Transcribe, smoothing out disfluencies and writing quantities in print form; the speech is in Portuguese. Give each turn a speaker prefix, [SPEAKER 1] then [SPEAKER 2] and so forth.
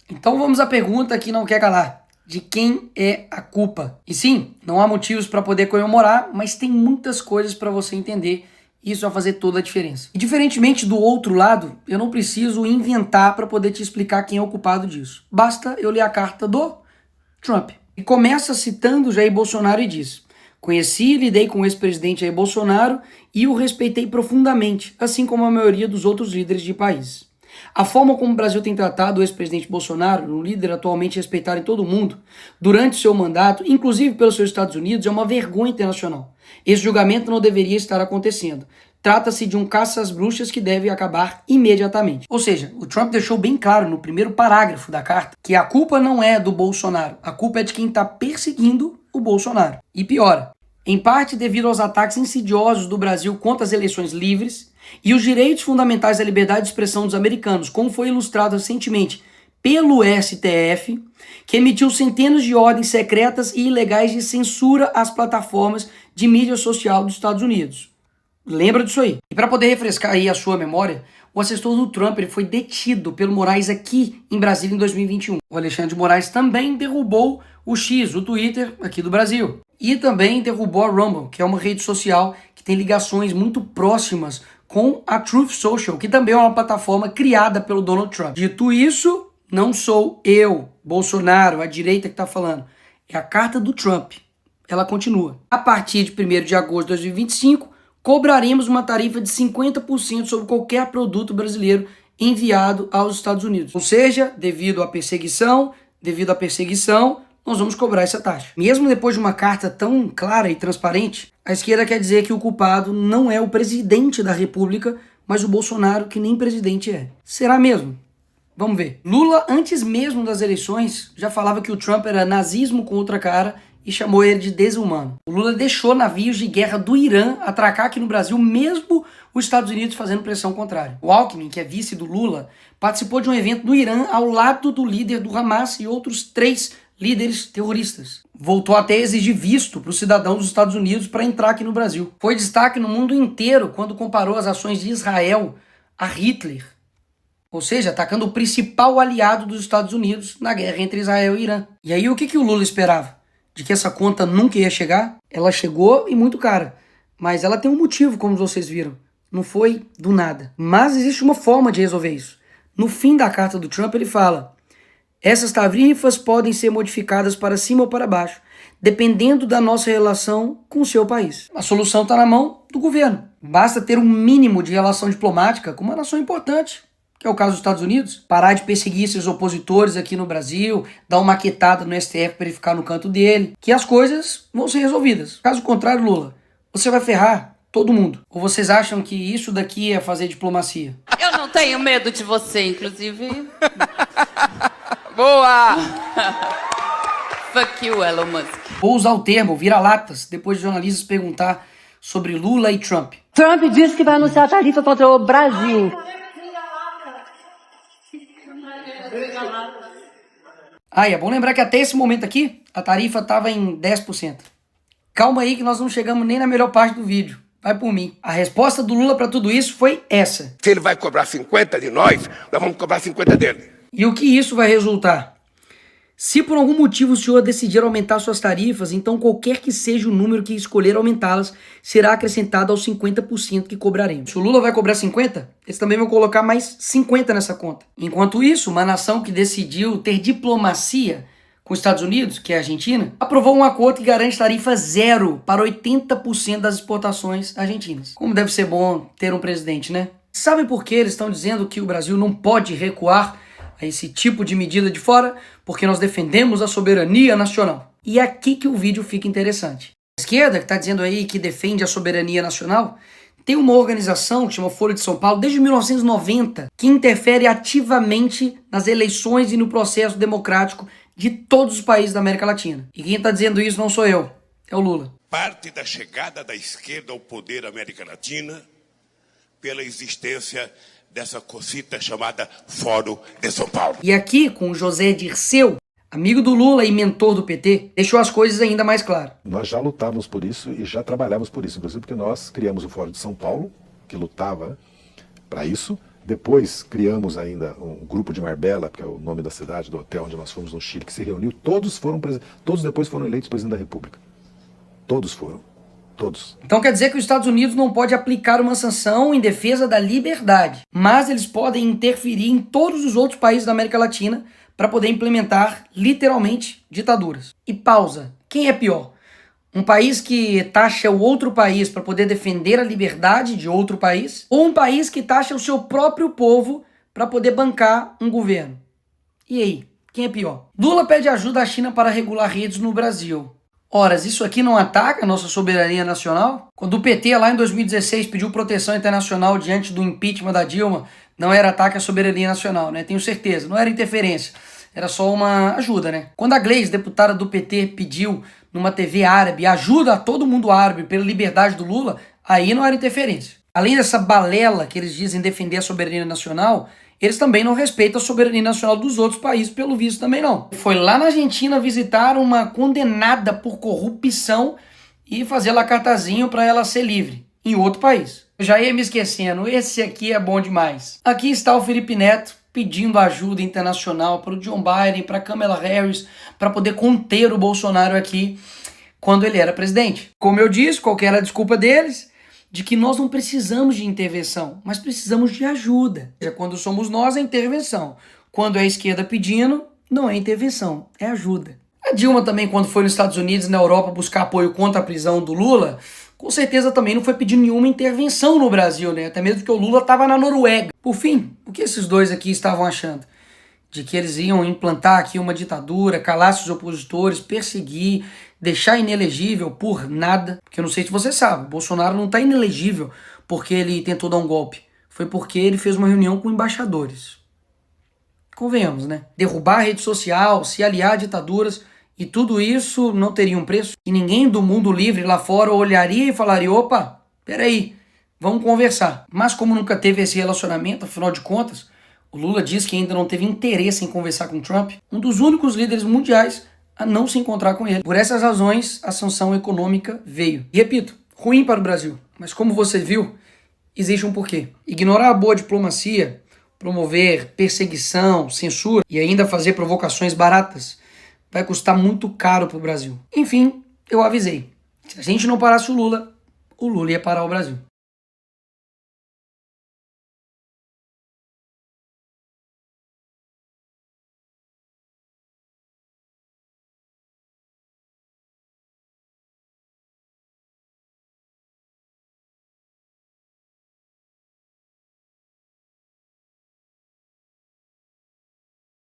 [SPEAKER 1] Então vamos à pergunta que não quer calar. De quem é a culpa? E sim, não há motivos para poder comemorar, mas tem muitas coisas para você entender. Isso vai fazer toda a diferença. E diferentemente do outro lado, eu não preciso inventar para poder te explicar quem é o culpado disso. Basta eu ler a carta do Trump. E começa citando Jair Bolsonaro e diz: conheci e lidei com o ex-presidente Jair Bolsonaro e o respeitei profundamente, assim como a maioria dos outros líderes de países. A forma como o Brasil tem tratado o ex-presidente Bolsonaro, um líder atualmente respeitado em todo o mundo, durante seu mandato, inclusive pelos seus Estados Unidos, é uma vergonha internacional. Esse julgamento não deveria estar acontecendo. Trata-se de um caça às bruxas que deve acabar imediatamente. Ou seja, o Trump deixou bem claro no primeiro parágrafo da carta que a culpa não é do Bolsonaro, a culpa é de quem está perseguindo o Bolsonaro. E piora, em parte devido aos ataques insidiosos do Brasil contra as eleições livres e os direitos fundamentais da liberdade de expressão dos americanos, como foi ilustrado recentemente pelo STF, que emitiu centenas de ordens secretas e ilegais de censura às plataformas de mídia social dos Estados Unidos. Lembra disso aí. E para poder refrescar aí a sua memória, o assessor do Trump ele foi detido pelo Moraes aqui em Brasília em 2021. O Alexandre de Moraes também derrubou o X, o Twitter, aqui do Brasil. E também derrubou a Rumble, que é uma rede social que tem ligações muito próximas com a Truth Social, que também é uma plataforma criada pelo Donald Trump. Dito isso, não sou eu, Bolsonaro, a direita que está falando. É a carta do Trump. Ela continua. A partir de 1º de agosto de 2025, cobraremos uma tarifa de 50% sobre qualquer produto brasileiro enviado aos Estados Unidos. Ou seja, devido à perseguição, nós vamos cobrar essa taxa. Mesmo depois de uma carta tão clara e transparente, a esquerda quer dizer que o culpado não é o presidente da República, mas o Bolsonaro, que nem presidente é. Será mesmo? Vamos ver. Lula, antes mesmo das eleições, já falava que o Trump era nazismo com outra cara e chamou ele de desumano. O Lula deixou navios de guerra do Irã atracar aqui no Brasil, mesmo os Estados Unidos fazendo pressão contrária. O Alckmin, que é vice do Lula, participou de um evento no Irã ao lado do líder do Hamas e outros 3 líderes terroristas. Voltou até a exigir visto para os cidadãos dos Estados Unidos para entrar aqui no Brasil. Foi destaque no mundo inteiro quando comparou as ações de Israel a Hitler. Ou seja, atacando o principal aliado dos Estados Unidos na guerra entre Israel e Irã. E aí o que o Lula esperava? De que essa conta nunca ia chegar? Ela chegou e muito cara. Mas ela tem um motivo, como vocês viram. Não foi do nada. Mas existe uma forma de resolver isso. No fim da carta do Trump ele fala: essas tarifas podem ser modificadas para cima ou para baixo, dependendo da nossa relação com o seu país. A solução está na mão do governo. Basta ter um mínimo de relação diplomática com uma nação importante, que é o caso dos Estados Unidos, parar de perseguir seus opositores aqui no Brasil, dar uma maquetada no STF para ele ficar no canto dele, que as coisas vão ser resolvidas. Caso contrário, Lula, você vai ferrar todo mundo. Ou vocês acham que isso daqui é fazer diplomacia?
[SPEAKER 2] Eu não tenho medo de você, inclusive. Boa! Fuck you, Elon Musk.
[SPEAKER 1] Vou usar o termo vira-latas depois de jornalistas perguntar sobre Lula e Trump.
[SPEAKER 3] Trump disse que vai anunciar a tarifa contra o Brasil.
[SPEAKER 1] Ah, e é bom lembrar que até esse momento aqui, a tarifa estava em 10%. Calma aí que nós não chegamos nem na melhor parte do vídeo. Vai por mim. A resposta do Lula para tudo isso foi essa.
[SPEAKER 4] Se ele vai cobrar 50 de nós vamos cobrar 50 dele.
[SPEAKER 1] E o que isso vai resultar? Se por algum motivo o senhor decidir aumentar suas tarifas, então qualquer que seja o número que escolher aumentá-las, será acrescentado aos 50% que cobraremos. Se o Lula vai cobrar 50, eles também vão colocar mais 50 nessa conta. Enquanto isso, uma nação que decidiu ter diplomacia com os Estados Unidos, que é a Argentina, aprovou um acordo que garante tarifa zero para 80% das exportações argentinas. Como deve ser bom ter um presidente, né? Sabe por que eles estão dizendo que o Brasil não pode recuar a esse tipo de medida de fora? Porque nós defendemos a soberania nacional. E é aqui que o vídeo fica interessante. A esquerda, que está dizendo aí que defende a soberania nacional, tem uma organização que chama Folha de São Paulo, desde 1990, que interfere ativamente nas eleições e no processo democrático de todos os países da América Latina. E quem está dizendo isso não sou eu, é o Lula.
[SPEAKER 4] Parte da chegada da esquerda ao poder da América Latina pela existência dessa cosita chamada Fórum de São Paulo.
[SPEAKER 1] E aqui, com o José Dirceu, amigo do Lula e mentor do PT, deixou as coisas ainda mais claras.
[SPEAKER 5] Nós já lutávamos por isso e já trabalhávamos por isso, inclusive porque nós criamos o Fórum de São Paulo, que lutava para isso, Depois criamos ainda um grupo de Marbella, que é o nome da cidade, do hotel onde nós fomos no Chile, que se reuniu. Todos depois foram eleitos presidente da República. Todos foram. Todos.
[SPEAKER 1] Então quer dizer que os Estados Unidos não pode aplicar uma sanção em defesa da liberdade, mas eles podem interferir em todos os outros países da América Latina para poder implementar, literalmente, ditaduras. E pausa. Quem é pior? Um país que taxa o outro país para poder defender a liberdade de outro país? Ou um país que taxa o seu próprio povo para poder bancar um governo? E aí? Quem é pior? Lula pede ajuda à China para regular redes no Brasil. Ora, isso aqui não ataca a nossa soberania nacional? Quando o PT lá em 2016 pediu proteção internacional diante do impeachment da Dilma, não era ataque à soberania nacional, né? Tenho certeza, não era interferência. Era só uma ajuda, né? Quando a Gleisi, deputada do PT, pediu numa TV árabe ajuda a todo mundo árabe pela liberdade do Lula, aí não era interferência. Além dessa balela que eles dizem defender a soberania nacional, eles também não respeitam a soberania nacional dos outros países, pelo visto também não. Foi lá na Argentina visitar uma condenada por corrupção e fazer lá cartazinho para ela ser livre, em outro país. Eu já ia me esquecendo, esse aqui é bom demais. Aqui está o Felipe Neto pedindo ajuda internacional para o John Biden, para Kamala Harris, para poder conter o Bolsonaro aqui quando ele era presidente. Como eu disse, qual que era a desculpa deles? De que nós não precisamos de intervenção, mas precisamos de ajuda. Quando somos nós, é intervenção. Quando é a esquerda pedindo, não é intervenção, é ajuda. A Dilma também, quando foi nos Estados Unidos e na Europa buscar apoio contra a prisão do Lula, com certeza também não foi pedindo nenhuma intervenção no Brasil, né? Até mesmo porque o Lula estava na Noruega. Por fim, o que esses dois aqui estavam achando? De que eles iam implantar aqui uma ditadura, calar seus opositores, perseguir, deixar inelegível por nada. Porque eu não sei se você sabe, Bolsonaro não está inelegível porque ele tentou dar um golpe. Foi porque ele fez uma reunião com embaixadores. Convenhamos, né? Derrubar a rede social, se aliar a ditaduras, e tudo isso não teria um preço? E ninguém do mundo livre lá fora olharia e falaria, opa, peraí, vamos conversar. Mas como nunca teve esse relacionamento, afinal de contas, o Lula diz que ainda não teve interesse em conversar com Trump, um dos únicos líderes mundiais a não se encontrar com ele. Por essas razões, a sanção econômica veio. E repito, ruim para o Brasil. Mas como você viu, existe um porquê. Ignorar a boa diplomacia, promover perseguição, censura e ainda fazer provocações baratas vai custar muito caro para o Brasil. Enfim, eu avisei. Se a gente não parasse o Lula ia parar o Brasil.